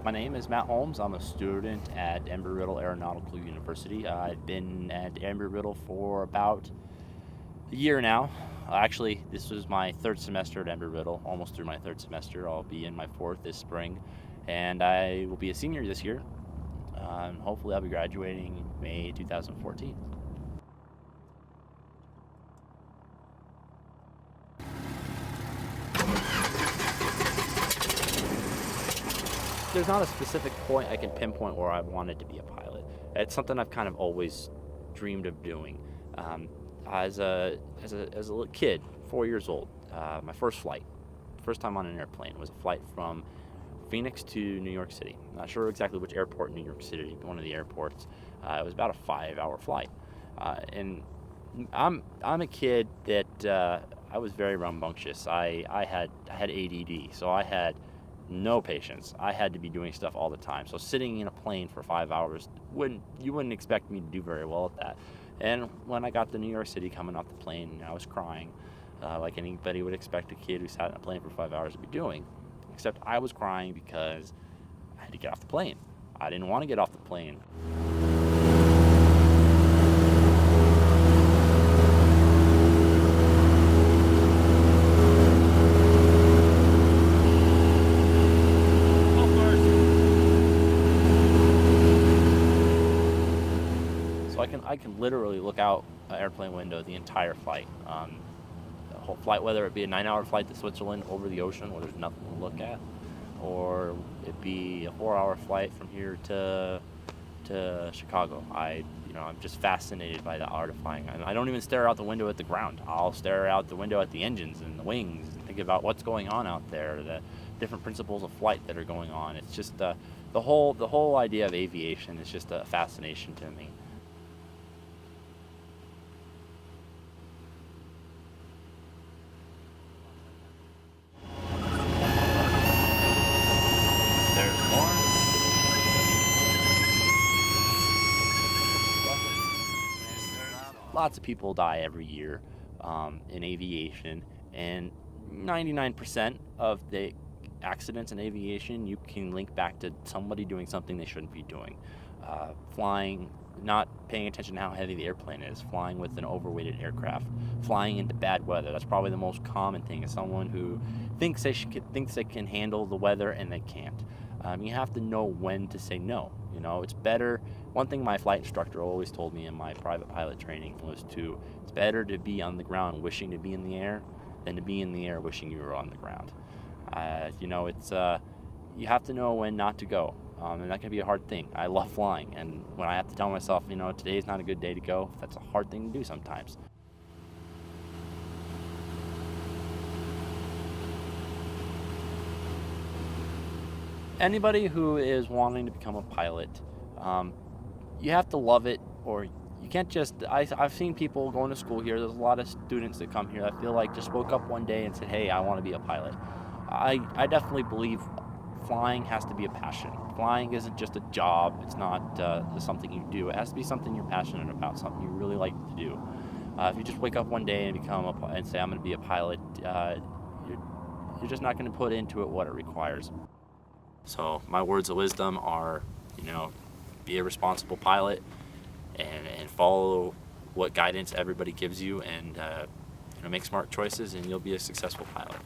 My name is Matt Holmes. I'm a student at Embry-Riddle Aeronautical University. I've been at Embry-Riddle for about a year now. Actually, this was my third semester at Embry-Riddle, almost through my third semester. I'll be in my fourth this spring, and I will be a senior this year. Hopefully I'll be graduating in May 2014. There's not a specific point I can pinpoint where I wanted to be a pilot. It's something I've kind of always dreamed of doing. As a little kid, 4 years old, my first time on an airplane was a flight from Phoenix to New York City. I'm not sure exactly which airport in New York City, one of the airports. It was about a 5-hour flight, and I'm a kid that I was very rambunctious. I had ADD, so I had no patience. I had to be doing stuff all the time. So sitting in a plane for 5 hours you wouldn't expect me to do very well at that. And when I got to New York City, coming off the plane, I was crying, like anybody would expect a kid who sat in a plane for 5 hours to be doing. Except I was crying because I had to get off the plane. I didn't want to get off the plane. I can literally look out an airplane window the entire flight. The whole flight, whether it be a 9-hour flight to Switzerland over the ocean where there's nothing to look at, or it be a 4-hour flight from here to Chicago. I'm just fascinated by the art of flying. I don't even stare out the window at the ground. I'll stare out the window at the engines and the wings and think about what's going on out there, the different principles of flight that are going on. It's just the whole idea of aviation is just a fascination to me. There's more. Lots of people die every year in aviation, and 99% of the accidents in aviation you can link back to somebody doing something they shouldn't be doing. Flying, not paying attention to how heavy the airplane is, flying with an overweighted aircraft, flying into bad weather. That's probably the most common thing, is someone who thinks they can handle the weather and they can't. You have to know when to say no. It's better. One thing my flight instructor always told me in my private pilot training was it's better to be on the ground wishing to be in the air than to be in the air wishing you were on the ground. You have to know when not to go. And that can be a hard thing. I love flying, and when I have to tell myself, today is not a good day to go, that's a hard thing to do sometimes. Anybody who is wanting to become a pilot, you have to love it, or you can't just. I've seen people going to school here. There's a lot of students that come here that feel like just woke up one day and said, hey, I want to be a pilot. I definitely believe flying has to be a passion. Flying isn't just a job. It's not something you do. It has to be something you're passionate about, something you really like to do. If you just wake up one day and and say I'm going to be a pilot, you're just not going to put into it what it requires. So my words of wisdom are, be a responsible pilot and follow what guidance everybody gives you, and make smart choices, and you'll be a successful pilot.